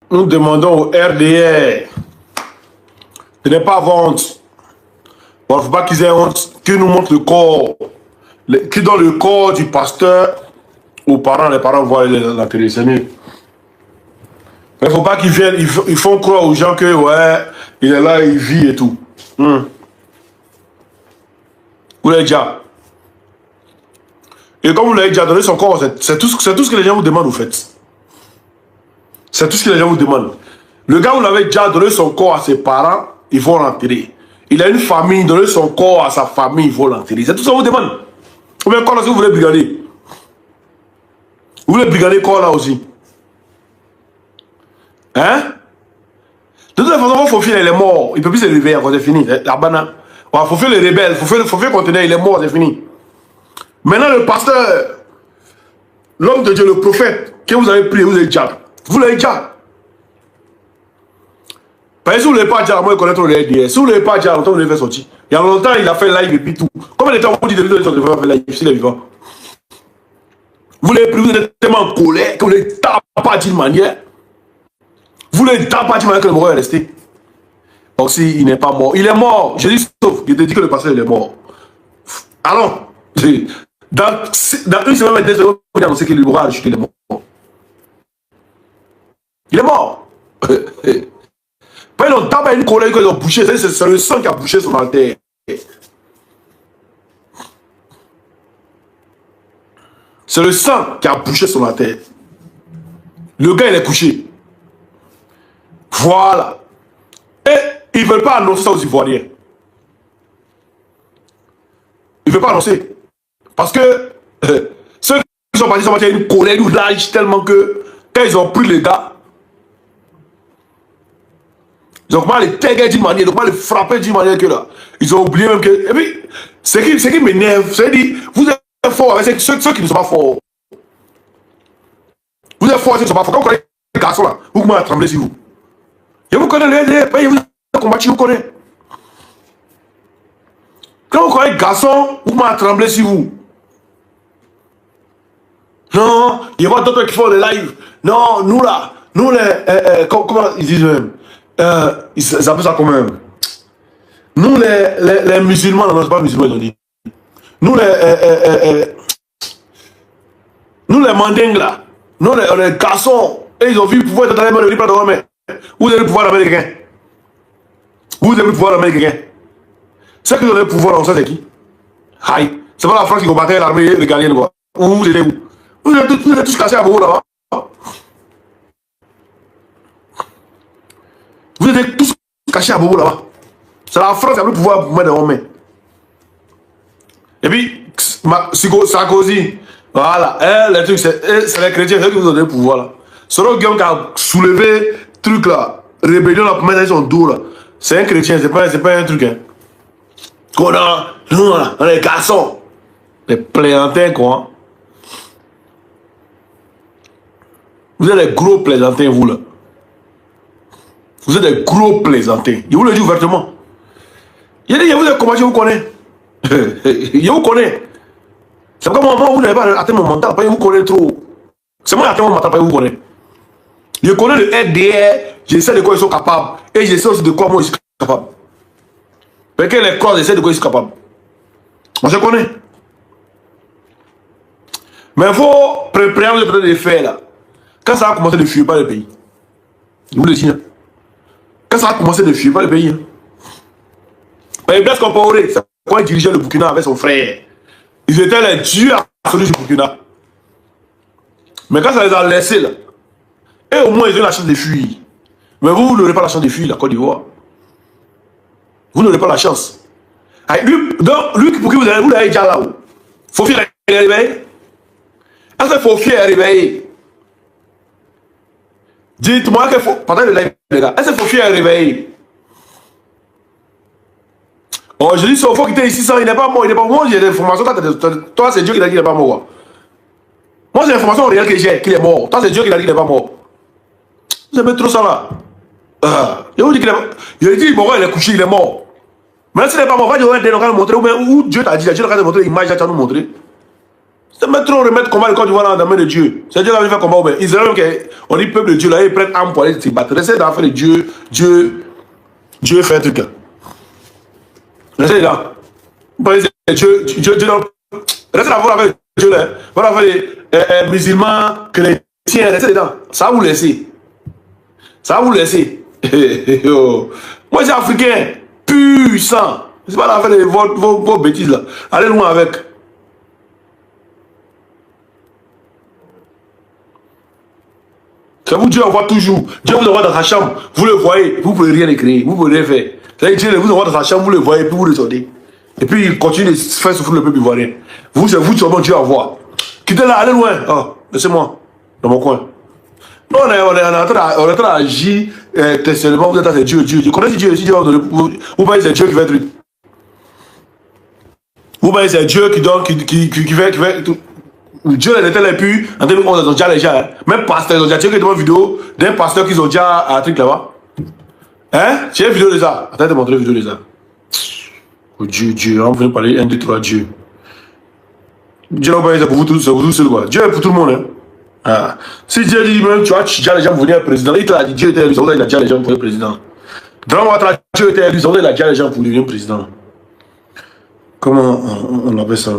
Nous demandons au RDR de ne pas avoir honte. Il ne faut pas qu'ils aient honte, qu'ils nous montrent le corps, qu'ils donnent le corps du pasteur aux parents, les parents voient la télé, c'est mieux. Il ne faut pas qu'ils viennent, ils font croire aux gens que, ouais, il est là, il vit et tout. Vous l'avez déjà. Et comme vous l'avez déjà donné son corps, c'est tout ce que les gens vous demandent, vous faites. C'est tout ce que les gens vous demandent. Le gars, vous l'avez déjà donné son corps à ses parents, il faut l'enterrer. Il a une famille, donner son corps à sa famille, il faut l'enterrer. C'est tout ça qu'on vous demande. Combien de corps est-ce que vous voulez brigader? Vous voulez brigader corps là aussi? Hein? De toute façon, votre Fofil, il est mort. Il ne peut plus se lever, c'est fini. La banane. Fofil est rebelle. Fofil conteneur, il est mort, c'est fini. Maintenant, le pasteur, l'homme de Dieu, le prophète, que vous avez prié, vous avez déjà. Vous l'avez déjà. Parce que si vous ne l'avez pas déjà, moi je connais trop les RDS. Si vous ne l'avez pas déjà, longtemps vous l'avez fait sortir. Il y a longtemps, il a fait live et puis tout. Combien de temps vous dites de lui de faire live s'il est vivant? Vous l'avez pris, vous êtes tellement en colère que vous ne l'avez pas d'une manière. Vous ne l'avez pas d'une manière que le mort est resté. Donc si il n'est pas mort, il est mort. Je dis sauf, je te dis que le pasteur il est mort. Allons. Dans une semaine, 2 secondes, vous annoncez qu'il aura chuté, il est mort. Il est mort. Pas longtemps, une colère qu'ils ont bouché, c'est le sang qui a bouché son alter. C'est le sang qui a bouché son alter. Le gars, il est couché. Voilà. Et ils ne veulent pas annoncer ça aux Ivoiriens. Ils ne veulent pas annoncer. Parce que ceux qui sont partis, il y a une colère, une rage tellement que quand ils ont pris le gars, ils ont commencé à les taguer d'une manière, ils ont commencé à les frapper d'une manière que là. Ils ont oublié même que. Et puis, ce qui m'énerve, c'est dire, vous êtes forts avec ceux qui ne sont pas forts. Vous êtes forts avec ceux qui ne sont pas forts. Quand vous connaissez les garçons là, vous commencez à trembler sur vous. Je vous connais les vous avez combattu, vous connaissez. Quand vous connaissez les garçons, vous commencez à trembler sur vous. Non, il y a pas d'autres qui font des lives. Non, nous là, nous les. Comment ils disent même? Ils appellent ça quand même. Nous les musulmans, non, c'est pas musulmans, ils ont dit. Nous les mandingues là, nous les garçons, et ils ont vu le pouvoir de la main, vous avez le pouvoir d'amener quelqu'un. Vous avez le pouvoir d'amener quelqu'un. Ceux qui ont le pouvoir, ça c'est qui? Aïe, c'est pas la France qui combattait l'armée régalienne quoi. Vous êtes où? Vous êtes tous cassés à Bobo là-bas. Vous êtes tous cachés à Bobo là-bas. C'est la France qui a le pouvoir pour mettre en main. Et puis, Sarkozy, voilà, les trucs, c'est les chrétiens, c'est eux qui vous ont donné le pouvoir là. C'est le gars qui a soulevé truc là, rébellion là, pour mettre dans son dos là. C'est un chrétien, c'est pas un truc. Hein. Qu'on a, nous là, on est des garçons. Les plaisantins quoi. Vous êtes des gros plaisantins, vous là. Vous êtes des gros plaisantins. Je vous le dis ouvertement. Il dit, vous êtes comment je vous connais. Je vous connais. C'est comme moi, vous n'avez pas atteint mon mental, parce que vous connaissez trop. C'est moi qui atteint mon mental, parce que vous connaissez. Je connais le RDR, je sais de quoi ils sont capables. Et je sais aussi de quoi moi je suis capable. Parce que les corps, je sais de quoi ils sont capables. On se connaît. Mais il faut préparer les faits là. Quand ça va commencer de fuir pas le pays. Je vous le dis. Hein. Quand ça va commencer de fuir pas le pays. Hein. Mais Blaise Compaoré, c'est quand il dirigeait le Burkina avec son frère. Ils étaient les dieux absolus du Burkina. Mais quand ça les a laissés là, et au moins ils ont la chance de fuir. Mais vous n'aurez pas la chance de fuir la Côte d'Ivoire. Vous n'aurez pas la chance. Lui pour qui vous l'avez déjà là-haut. Fofil est réveillé. Est-ce que Fofil est réveillé? Dites-moi que pendant le live, les gars, est-ce que Fofil est réveillé? Oh, je dis, il faut quitter ici, ça, il n'est pas mort, il n'est pas mort. J'ai des informations, toi, c'est Dieu qui t'a dit qu'il n'est pas mort. Moi, j'ai l'information réelle que j'ai, qu'il est mort. Toi, c'est Dieu qui t'a dit qu'il n'est pas mort. Vous aimez trop ça là. Je vous dis qu'il est mort. Je lui dis, bon, il est couché, il est mort. Mais s'il n'est pas mort, va dire, on va nous montrer, ou Dieu t'a dit, Dieu t'a montré l'image, tu vas nous montrer. C'est même trop remettre combat le Côte d'Ivoire dans la main de Dieu. C'est Dieu qui a fait combat. Mais Israël, on dit peuple de Dieu, là, ils prennent âme pour aller se battre. Restez dans l'affaire de Dieu. Dieu fait un truc là. Restez là. Dieu, restez là, vous l'avez Dieu là. Vous l'avez les musulmans, chrétiens, restez dedans. Ça va vous laisser. Ça va vous laisser. Moi, j'ai africain, puissant. C'est pas l'affaire de vos bêtises là. Allez loin avec. C'est vous, Dieu envoie toujours. Dieu vous envoie dans sa chambre. Vous le voyez, vous ne pouvez rien écrire. Vous ne pouvez rien faire. C'est-à-dire Dieu vous envoie dans sa chambre, vous le voyez, puis vous le sortez. Et puis il continue de faire souffrir le peuple ivoirien. Vous, c'est vous seulement Dieu envoie. Quittez là, allez loin. Oh, laissez-moi. Dans mon coin. Non, on est en train d'agir testament. Vous êtes c'est Dieu. Je connais Dieu. Si Dieu va donner. Vous voyez, c'est Dieu qui fait le truc. Vous voyez, c'est Dieu qui donne, qui fait tout. Dieu les était les pu, en 2011, ils ont déjà les gens. Hein? Même pasteur, ils ont déjà tiré une vidéo d'un pasteur qui ont déjà un truc là-bas. Hein? J'ai une vidéo de ça. Attends, je te montrer une vidéo de ça. Oh Dieu, on vient parler 1, 2, 3, Dieu. Dieu n'a pas été pour vous tous, c'est pour vous seul quoi. Dieu est pour tout le monde. Hein? Ah. Si Dieu dit même, tu vois, déjà les gens vont venir président, il t'a dit Dieu était élu, il a déjà les gens pour être président. Dans Dieu était élu, il a déjà les gens pour devenir président. Comment on appelle ça?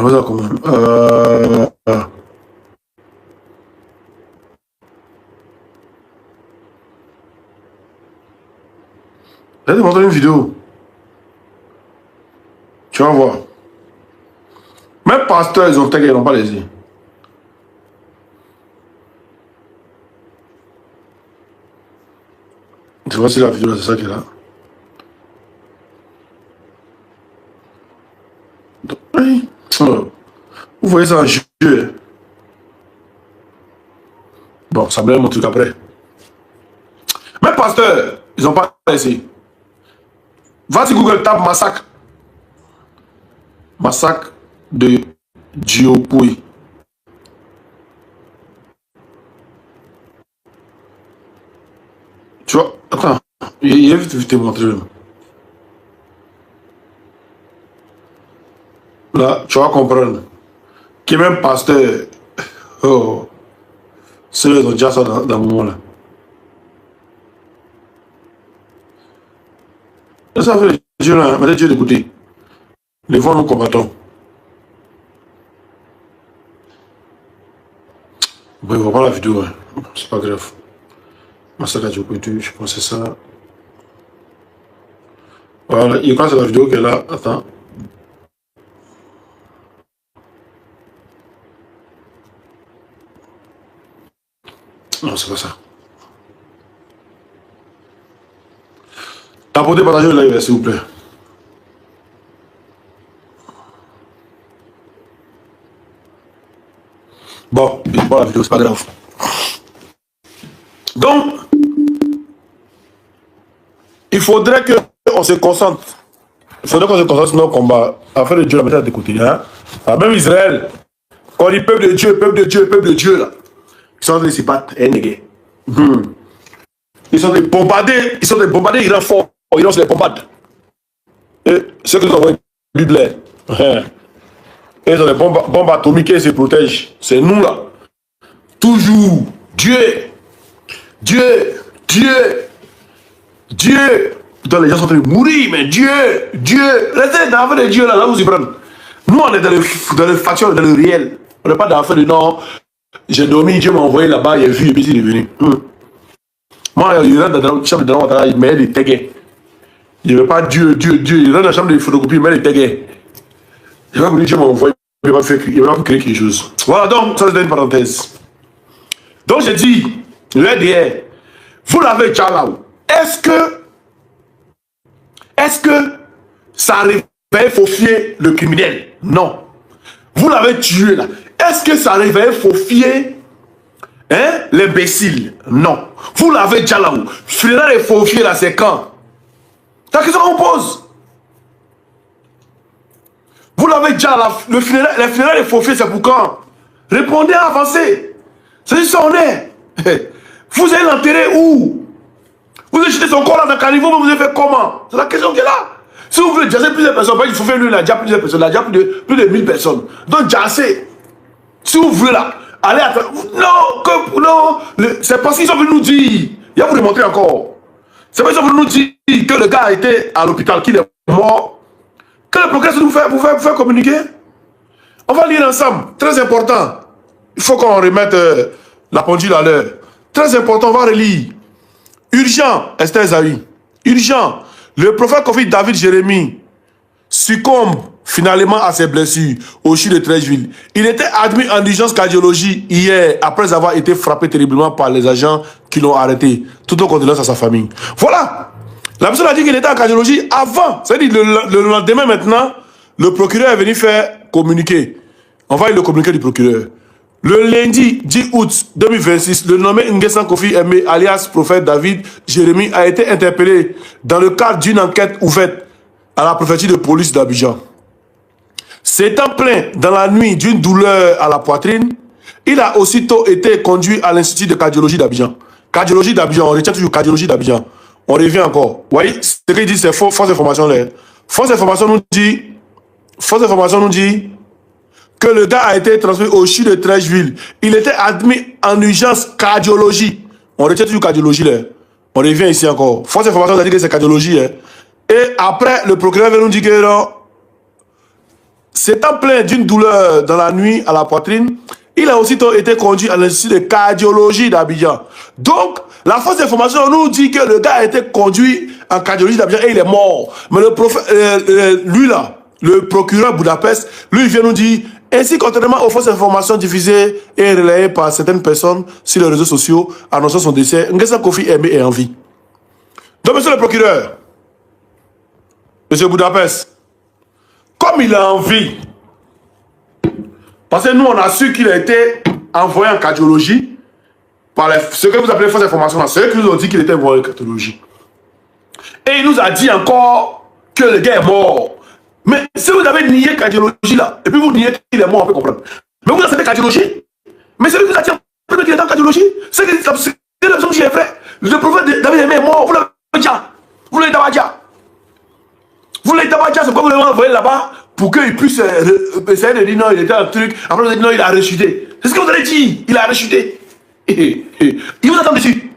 Voilà comment. Je vais te montrer une vidéo. Tu vas voir. Même pasteurs, ils ont tagué, ils n'ont pas les yeux. Tu vois si la vidéo, c'est ça qui est là. Oui. Vous voyez ça en jeu. Bon, ça me donne mon truc après. Mais pasteur, ils n'ont pas essayé. Va sur Google, tape massacre. Massacre de Diopoui. Tu vois, attends, il est vite te montrer. Là, tu vas comprendre. Qui est même pasteur. Oh. Ceux-là, ils ont déjà ça dans le moment là. Ça fait Dieu là, mettez Dieu de côté. Les fois nous combattons. Bon, il va voir la vidéo, hein. C'est pas grave. Massacre à Diopoui, je pense que c'est ça. Voilà, il croit que c'est la vidéo qui est là. Attends. Non, c'est pas ça. Tapotez, partagez le live, s'il vous plaît. Bon, il voit la vidéo, c'est pas grave. Donc, il faudrait qu'on se concentre. Il faudrait qu'on se concentre sur nos combats. Afin de Dieu la mettre de côté. Hein? Même Israël, quand on dit peuple de Dieu, peuple de Dieu, peuple de Dieu, là, ils sont en train de se battre. Ils sont en train de bombarder Iran fort. Iran se les bombarde. Et ceux qui ont envoyé la Bible, et ils ont des bombes atomiques et ils se protègent. C'est nous là. Toujours. Dieu. Dieu. Dieu. Dieu. Putain, les gens sont en train de mourir, mais Dieu. Dieu. Restez dans l'affaire de Dieu là, là vous y prenez. Nous, on est dans le factuel, dans le réel. On n'est pas dans l'affaire de non. J'ai dormi, Dieu m'a envoyé là-bas, il a vu et puis il est venu. Moi, il rentre dans la chambre de l'enfant, il met des taguets. Il ne veut pas Dieu. Il rentre dans la chambre de photocopie, il met des taguets. Je vais vous dire, Dieu m'a envoyé, il va créer quelque chose. Voilà, donc, ça c'est une parenthèse. Donc, j'ai dit, le RDR, vous l'avez déjà là-haut. Est-ce que ça réveille faufier le criminel? Non. Vous l'avez tué là. Est-ce que ça réveille faufier l'imbécile? Non. Vous l'avez déjà là-haut. Funérailles et faufier là, c'est quand? C'est la question qu'on pose. Vous l'avez déjà là. Les funérailles et faufier, c'est pour quand? Répondez, avancez. C'est juste ça on est. Vous allez l'enterrer où? Vous avez jeté son corps là dans le caniveau, mais vous avez fait comment? C'est la question qui est là. Si vous voulez jasser plusieurs personnes, il faut faire lui, il a déjà plusieurs personnes, il a déjà plus de 1000 personnes. Donc jasser. Si vous voulez là, allez à... Non, c'est parce qu'ils sont venus nous dire. Il va vous démontrer encore. C'est parce qu'ils sont venus nous dire que le gars a été à l'hôpital, qu'il est mort. Que le progrès, c'est de vous faire communiquer. On va lire ensemble. Très important. Il faut qu'on remette la pendule à l'heure. Très important, on va relire. Urgent, Esther Zawi. Urgent. Le prophète confie David Jérémie succombe finalement à ses blessures au CHU de Treichville. Il était admis en urgence cardiologie hier après avoir été frappé terriblement par les agents qui l'ont arrêté. Tout en condoléances à sa famille. Voilà. La personne a dit qu'il était en cardiologie avant. C'est-à-dire le lendemain maintenant, le procureur est venu faire communiquer. On va lire le communiqué du procureur. Le lundi 10 août 2026, le nommé Nguessan Kofi Aimé, alias prophète David Jérémie, a été interpellé dans le cadre d'une enquête ouverte à la préfecture de police d'Abidjan. S'étant plaint dans la nuit d'une douleur à la poitrine, il a aussitôt été conduit à l'Institut de cardiologie d'Abidjan. Cardiologie d'Abidjan, on retient toujours cardiologie d'Abidjan. On revient encore. Vous voyez, ce qu'il dit, c'est fausse information là. Fausse information nous dit que le gars a été transmis au CHU de Treichville. Il était admis en urgence cardiologie. On retient toujours cardiologie là. On revient ici encore. Fausse information, ça dit que c'est cardiologie. Hein. Et après, le procureur vient nous dire que non, s'étant plaint d'une douleur dans la nuit à la poitrine, il a aussitôt été conduit à l'Institut de cardiologie d'Abidjan. Donc, la fausse information nous dit que le gars a été conduit en cardiologie d'Abidjan et il est mort. Mais lui là, le procureur Budapest, lui il vient nous dire, ainsi contrairement aux fausses informations diffusées et relayées par certaines personnes sur les réseaux sociaux annonçant son décès, Nguessan Kofi Aimé est en vie. Donc, monsieur le procureur, monsieur Budapest, comme il est en vie, parce que nous on a su qu'il a été envoyé en cardiologie par ce que vous appelez fausse information, c'est eux qui nous ont dit qu'il était envoyé en cardiologie. Et il nous a dit encore que le gars est mort. Mais si vous avez nié cardiologie là, et puis vous niez qu'il est mort, on peut comprendre. Mais vous avez cardiologie. Mais celui qui nous a dit qu'il est en cardiologie, c'est la personne que j'ai fait. Le prophète David Aimé est mort, vous l'avez dit. Vous l'avez dit. Vous l'avez dit, c'est pourquoi vous l'avez envoyé là-bas pour qu'il puisse essayer de dire non, il était un truc. Après, vous avez dit non, il a rechuté. C'est ce que vous avez dit. Il a rechuté. Il vous attend dessus.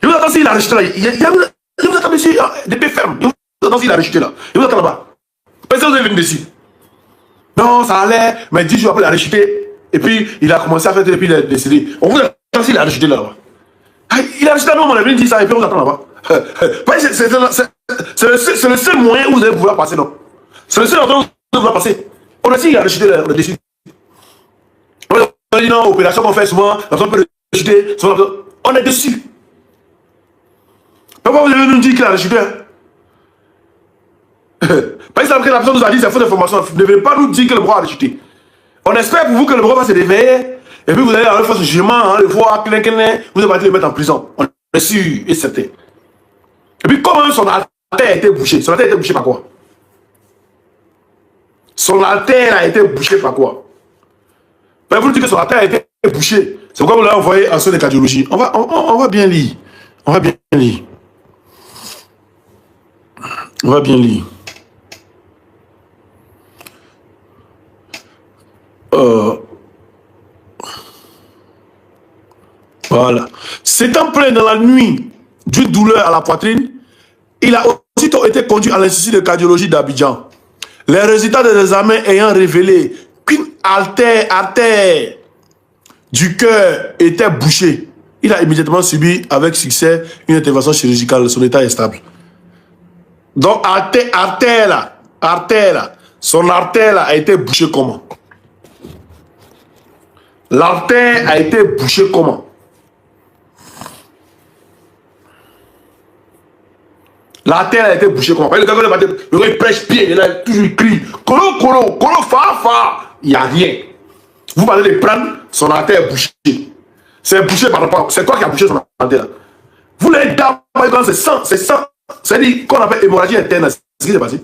Il vous attend s'il a rechuté là. Il vous attend dessus, des pieds fermes. Il vous attend s'il a rechuté là. Il vous attend là-bas. Personne ne venu dessus. Non, ça allait, mais 10 jours après, il a rechuté. Et puis, il a commencé à faire et puis il est décédé. On vous attend s'il a rechuté là-bas. Il a rechuté là, on a venu dire ça et puis on vous attend là-bas. C'est le seul moyen où vous allez pouvoir passer, non? C'est le seul endroit où vous allez pouvoir passer. On a dit qu'il a rechuté là, on a décidé. On a dit non, opération qu'on fait souvent, la personne peut rechuter, on est dessus. Pourquoi vous allez nous dire qu'il a rechuté? Parce que la personne nous a dit c'est fausse information. Ne venez pas nous dire que le bras a rechuté. On espère pour vous que le bras va se réveiller et puis vous allez avoir un jugement, le voir, vous allez partir le mettre en prison. On est sûr et certain. Et puis comment son artère a été bouchée? Son artère a été bouchée par quoi? Son artère a été bouchée par quoi? Ben vous dites que son artère a été bouchée. C'est pourquoi vous l'avez envoyé en soin de cardiologie. On va bien lire. On va bien lire. On va bien lire. Voilà. S'étant plaint dans la nuit d'une douleur à la poitrine, il a aussitôt été conduit à l'Institut de cardiologie d'Abidjan. Les résultats des examens ayant révélé qu'une artère du cœur était bouchée, il a immédiatement subi avec succès une intervention chirurgicale. Son état est stable. Donc, artère là, son artère là a été bouchée comment? L'artère a été bouchée comment? L'artère a été bouchée comment? Le gars il prêche pied, il a toujours crie colo, fa. Il n'y a rien. Vous allez le prendre, son artère est bouchée. C'est bouché par rapport. C'est quoi qui a bouché son artère? Vous l'avez d'abord quand c'est sang. C'est-à-dire qu'on appelle hémorragie interne. C'est ce qui s'est passé.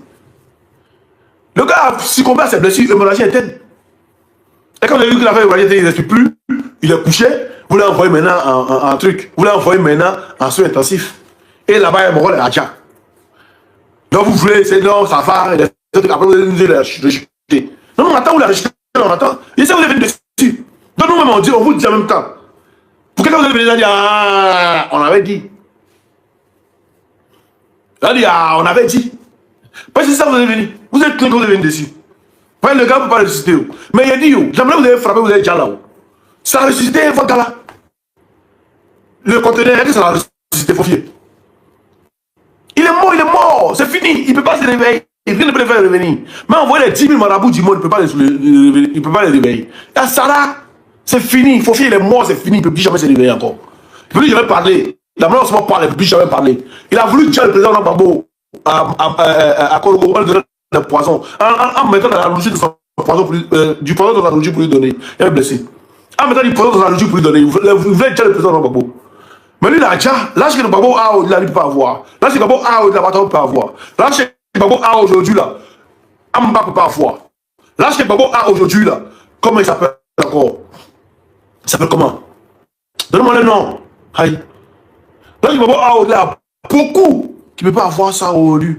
Le gars a succombé à ses blessures, hémorragie interne. Et quand vous avez vu qu'il a fait hémorragie interne, il ne respire plus, il est couché, vous l'avez envoyé maintenant en truc. Vous l'avez envoyé maintenant en soins intensifs. Et là-bas, il y a mon rôle à Adja. Donc vous voulez, c'est non, ça va, et après vous allez nous la rejeter. Non, on attend, vous la rejetez, on attend. Et ça, vous allez venir dessus. Donc nous-mêmes, on vous dit en même temps. Pour quelqu'un vous allez venir dire, ah, on avait dit. On a dit, ah, on avait dit. Parce que c'est ça, vous allez venir. Vous êtes clean quand vous allez venir dessus. Ouais, le gars ne peut pas ressusciter. Mais il a dit, j'aimerais vous avez frappé, vous avez déjà là. Ça a ressuscité votre gars là. Le conteneur, est-ce que ça a ressuscité, faut fier. Il est mort, c'est fini, il ne peut pas se réveiller. Il ne peut pas le faire revenir. Mais envoyer les 10 000 marabouts du monde, il ne peut pas les réveiller. Et Sarah, c'est fini, il faut fier, il est mort, c'est fini, il ne peut plus jamais se réveiller encore. Il ne peut plus jamais parler. La manière dont on parle, il ne peut plus jamais parler. Il a voulu dire le président Nambambo à Korogo, le poison, en mettant dans la logique de son poison, du poison dans la logique pour lui donner. Il est blessé. En mettant du poison dans la logique pour lui donner, il voulait dire le président Nambambo. Mais lui, il a déjà, l'âge que le Babo a, il ne peut pas avoir. L'âge que le Babo a, il ne peut pas avoir. L'âge que le Babo a aujourd'hui, là, Amba ne peut pas avoir. L'âge que le Babo a aujourd'hui, là, comment il s'appelle encore? Il s'appelle comment? Donne-moi le nom. Aïe. L'âge que le Babo a, il a beaucoup qui ne peut pas avoir ça aujourd'hui.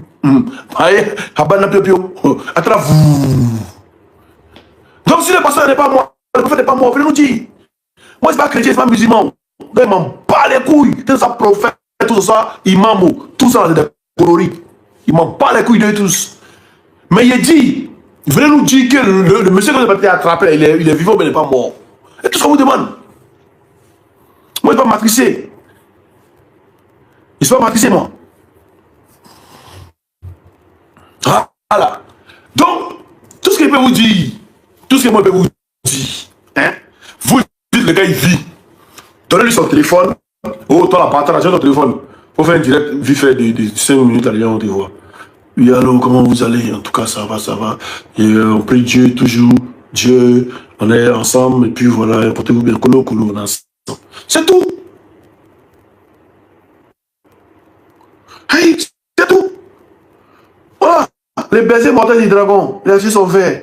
Aïe, Abana Pio. Attrape vous. Donc si le pasteur n'est pas moi, le prophète n'est pas moi, venez nous dire. Moi, ce n'est pas chrétien, ce n'est pas musulman. Donc, il m'en bat les couilles. Tout ça, prophète, tout ça, imam, tout ça, c'est des coloris. Il m'en bat les couilles de tous. Mais il dit, venez nous dire que le monsieur que vous avez attrapé, il est vivant, mais il n'est pas mort. Et tout ce qu'on vous demande. Moi, je ne vais pas matricer. Je ne suis pas matricé, moi. Ah, voilà. Donc, tout ce que je peux vous dire, tout ce que moi je peux vous dire, hein, vous dites, le gars, il vit. Donnez-lui son téléphone. Oh, toi, la partage, ton téléphone. Faut faire un direct vite fait de 5 minutes à l'heure, on te voit. Oui, allô, comment vous allez? En tout cas, ça va, ça va. Et on prie Dieu toujours. Dieu, on est ensemble. Et puis voilà, portez-vous bien. Colo, on est ensemble. C'est tout. Hey, c'est tout. Voilà. Les baisers mortels du dragon. Les yeux sont verts.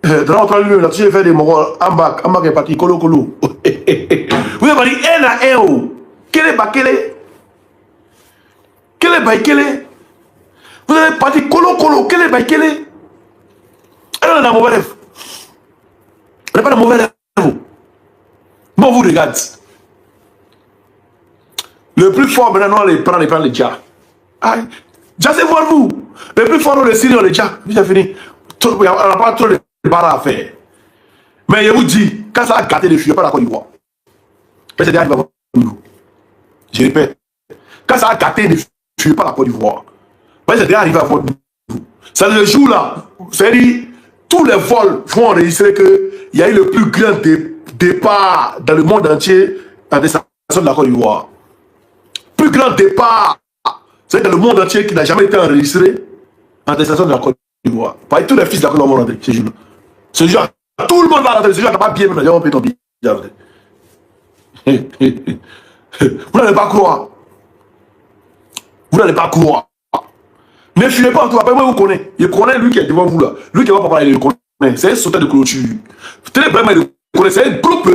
Dragon 3 lui, il a touché fait des moraux. Ambak est parti. Colo. Vous avez dit un à un. Quel est Bakele? Quel est Bakele? Vous avez parti Colo. Quel est Bakele? Elle est dans mauvais rêve. Elle n'est pas dans mauvais rêve. Bon, vous regardez. Le plus fort maintenant, on les prend les Dja. Dja, c'est voir vous. Le plus fort, on les Syriens, les Dja. C'est fini. On n'a pas trop de barres à faire. Mais je vous dis, quand ça a gâté les filles, pas la Côte d'Ivoire. Mais c'est arrivé à vous. Je répète. Quand ça a gâté les filles, pas la Côte d'Ivoire. Mais c'est arrivé à vous. C'est le jour là. C'est-à-dire, tous les vols vont enregistrer qu'il y a eu le plus grand départ dans le monde entier en destination de la Côte d'Ivoire. Plus grand départ, c'est dans le monde entier qui n'a jamais été enregistré en destination de la Côte d'Ivoire. Par tous les fils de la Côte d'Ivoire vont rentrer ce jour-là. Ce jour, tout le monde va rentrer. Ce jour, n'a pas bien, mais on peut tomber. Vous n'allez pas croire. Vous n'allez pas croire. Ne fuyez pas en tout cas. Moi, vous connaissez. Il connaît lui qui est devant vous là. Lui qui va pas parler, il le connaît. C'est un sauteur de clôture. Tenez vraiment, il le connaît. C'est un groupe.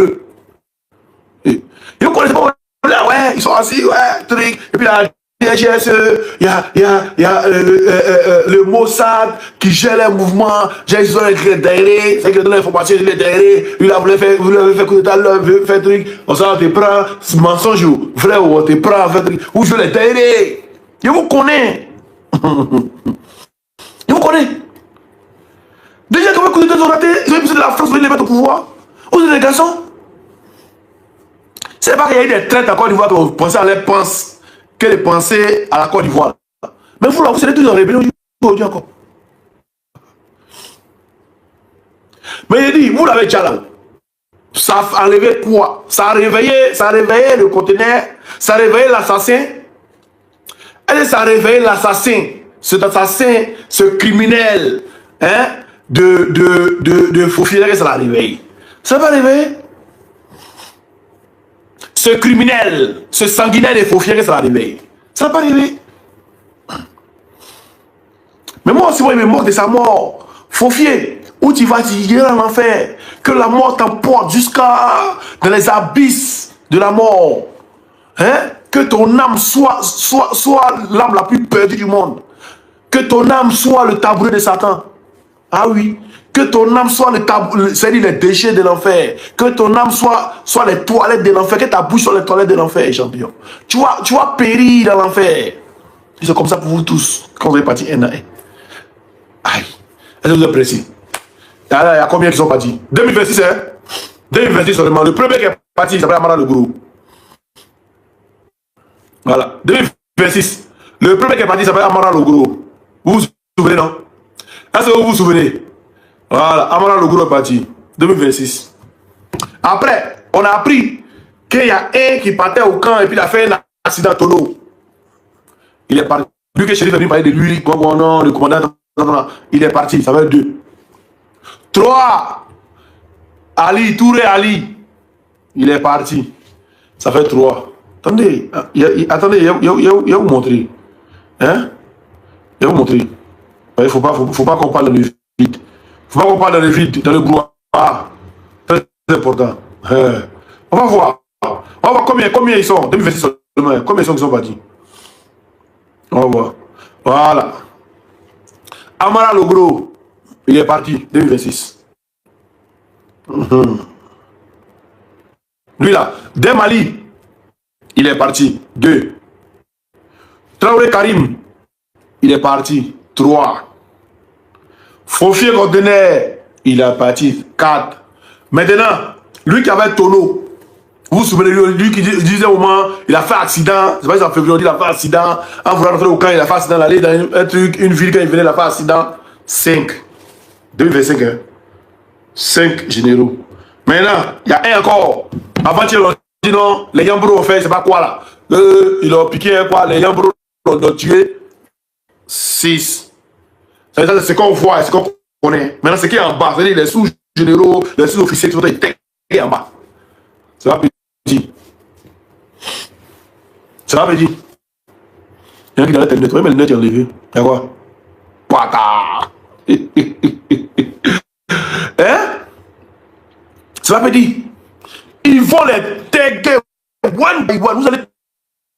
Et vous connaissez pas. Là, ouais, ils sont assis, ouais, truc. Et puis là, il y a le Mossad qui gère les mouvements. Ils ont écrit derrière, c'est que donne l'information, il est derrière. Il a voulu faire coup d'état, il fait truc. On s'en te prend, mensonge, vrai, on te prend, fait truc. Où je l'ai derrière. Je vous connais. Je vous connais. Déjà, quand vous coup d'état, ils ont raté, ils ont besoin de la France, ils les mettre au pouvoir. Vous êtes des garçons. C'est pas qu'il y a eu des traites en Côte d'Ivoire que vous pensez à les penser. Que de penser à la Côte d'Ivoire. Mais vous, là, vous serez tous en rébellion aujourd'hui encore. Mais il dit, vous l'avez déjà là. Ça a enlevé quoi? Ça a réveillé le conteneur, ça a réveillé l'assassin. Et ça a réveillé l'assassin, cet assassin, ce criminel, hein, de faux-filer, ça l'a réveillé. Ça va réveiller. Ce criminel, ce sanguinaire des faux-fiers, ça va arriver. Ça va pas arriver. Mais moi aussi, moi, il me moque de sa mort. Faux-fier, où tu vas, tu iras en enfer. Que la mort t'emporte jusqu'à dans les abysses de la mort. Hein? Que ton âme soit l'âme la plus perdue du monde. Que ton âme soit le tabouret de Satan. Ah oui. Que ton âme soit c'est-à-dire les déchets de l'enfer. Que ton âme soit les toilettes de l'enfer. Que ta bouche soit les toilettes de l'enfer, champion. Tu vas périr dans l'enfer. C'est comme ça pour vous tous, quand vous êtes partis un à un. Aïe. Est-ce que vous êtes précis? Il y a combien qui sont partis? 2026, hein? 2026 seulement. Le premier qui est parti, il s'appelle Amara le Gourou. Voilà. 2026. Le premier qui est parti, il s'appelle Amara le Gourou. Vous vous souvenez, non? Est-ce que vous vous souvenez? Voilà. Amara le Gourou est parti. 2026. Après, on a appris qu'il y a un qui partait au camp et puis il a fait un accident tonneau. Il est parti. Lui que Chérif est venu parler de lui, non, le commandant, il est parti, ça va être 2. 3. Ali, Touré Ali. Il est parti. Ça fait 3. Attendez, attendez, il va vous montrer. Hein? Il va vous montrer. Il ne faut pas qu'on parle dans le vide. Il ne faut pas qu'on parle dans le vide, dans le brouhaha. Ah, très important. On va voir. On va voir combien ils sont. 2026 seulement. Combien ils sont partis. On va voir. Voilà. Amara le Gros, il est parti, 2026. Lui là, Demali, il est parti, 2. Traoré Karim, il est parti, 3. Fofier Contener, il est parti, 4. Maintenant, lui qui avait tonneau, vous vous souvenez, lui qui disait au moment, il a fait accident, c'est pas en février, il a fait accident, en voulant rentrer au camp, il a fait accident, il allait dans un truc, une ville, quand il venait, il a fait accident, 5. 2025, hein. 5 généraux. Maintenant, il y a un encore. Avant, ils ont dit non, les Yambro ont fait, c'est pas quoi là. Ils ont piqué un quoi, les Yambro l'ont tué. 6. C'est ce qu'on voit, c'est ce qu'on connaît. Maintenant, ce qui est en bas, c'est-à-dire les sous-généraux, les sous-officiers qui sont en bas. Ça va petit. Ça va petit. Il y en a qui dans la tête, mais le net est enlevé. Il y a quoi? Pata. Hein? Ça va petit. Ils vont les taguer one by one. Vous allez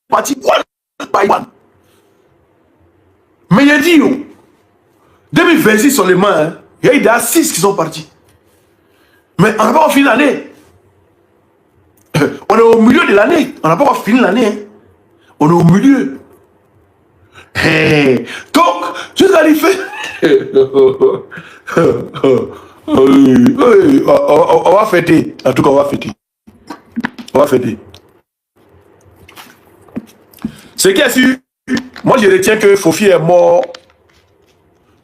partir one by one. Mais il a dit, 2026 seulement, hein, il y a eu déjà 6 qui sont partis. Mais on n'a pas fini l'année. On est au milieu de l'année. On n'a pas encore fini l'année. Hein. On est au milieu. Hey. Donc, juste à l'effet. On va fêter. En tout cas, on va fêter. On va fêter. Ce qui est sûr, moi je retiens que Fofi est mort.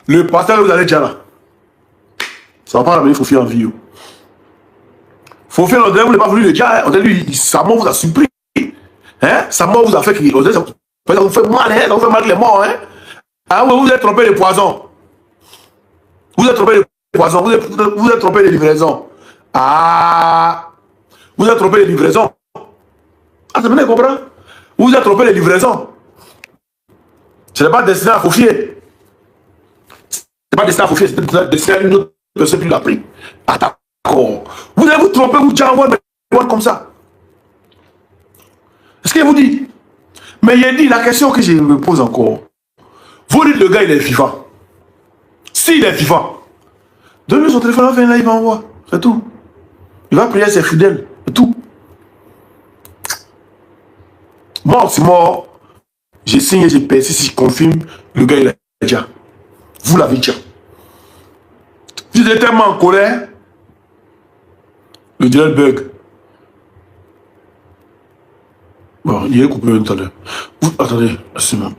Le pasteur, vous allez déjà là. Ça va pas ramener Fofi en vie. Fofi, on dirait, vous n'avez pas voulu le dire. On dirait, lui, sa mort vous a surpris. Hein? Sa mort vous a fait crier. Ça vous fait mal, hein? Ça vous fait mal que les morts, hein? Ah oui, vous êtes trompé de poison. Vous êtes trompé de poison. Vous êtes trompé de livraison. Ah! Vous êtes trompé de livraison. Ah, ça me comprend? Vous êtes trompé de livraison. Ce n'est pas destiné à Fofier. Ce n'est pas destiné à Fofier, c'est destiné à une autre personne qui l'a pris. Ah, d'accord. Vous allez vous tromper, vous dire comme ça. Est-ce qu'il vous dit? Mais il dit la question que je me pose encore. Vous dites le gars, il est vivant. S'il est vivant, donnez son téléphone, là, il va envoyer. C'est tout. Il va prier ses fidèles. C'est tout. Mort, c'est mort. J'ai signé, j'ai persisté, je confirme. Le gars, il est déjà. Vous l'avez déjà. Vous êtes tellement en colère. Le diable bug. Bon, il est coupé tout à l'heure. Attendez, laissez-moi.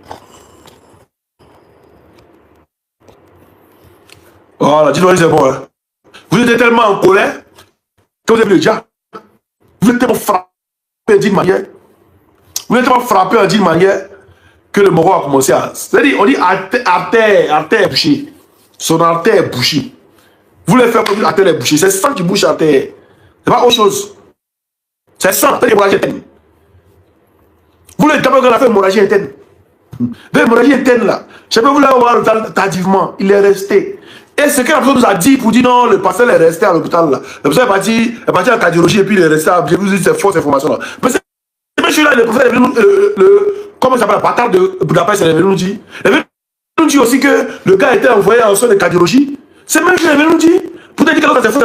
Voilà, dites-moi, c'est bon. Hein. Vous êtes tellement en colère que vous avez le déjà. Vous êtes tellement frappé d'une manière. Vous êtes tellement frappé d'une manière que le moron a commencé à. C'est-à-dire, on dit artère bouchée. Son artère bouchée. Vous voulez faire comme artère bouchée. C'est sang qui bouche artère. C'est pas autre chose. C'est sang, c'est l'hémorragie interne. Vous voulez d'abord qu'on a fait l'hémorragie interne. L'hémorragie interne là, je peux vous la voir tardivement. Il est resté. Et ce que la personne nous a dit pour dire non, le pasteur est resté à l'hôpital là. Le pasteur est parti en cardiologie et puis il est resté à. Je vous dis ces fausses informations là. Mais c'est celui-là, le prophète est venu, comment il s'appelle, la bâtard de Budapest, il est venu nous dire. Il est venu nous dire aussi que le gars était envoyé en soin de cardiologie. C'est même qu'il est venu nous dire. Pour te dire que c'est faux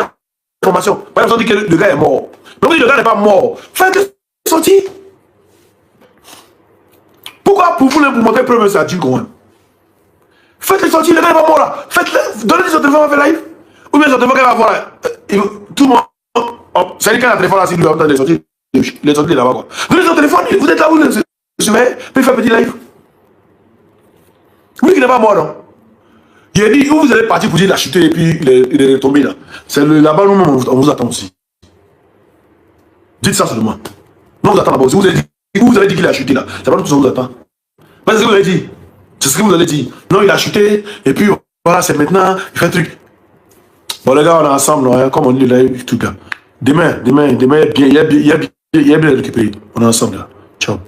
d'information. Par exemple, on dit que le gars est mort. Mais on dit que le gars n'est pas mort. Faites-le sortir. Pourquoi pour vous montrer preuve, ça dit quand même. Faites-le sortir, le gars n'est pas mort là. Faites-le, donnez-lui son téléphone, on va faire live. Ou bien son téléphone, qu'elle va voir là. Tout le monde. C'est-à-dire qu'elle a un téléphone là, si lui a entendu les sortir. Les sorties là-bas quoi. Donnez son téléphone, vous êtes là, vous le surveillez, puis faites un petit live. Oui, qui n'est pas mort non. Il a dit, où vous allez partir pour dire il a chuté et puis il est tombé là. C'est là-bas, nous, on vous attend aussi. Dites ça seulement. Nous, on vous attend là-bas aussi. Vous avez dit qu'il a chuté là. C'est pas nous qui vous attend. C'est ce que vous avez dit. C'est ce que vous avez dit. Non, il a chuté et puis voilà, c'est maintenant, il fait un truc. Bon, les gars, on est ensemble, hein, comme on dit là, tout là. Demain, il y a bien récupéré. On est ensemble là. Ciao.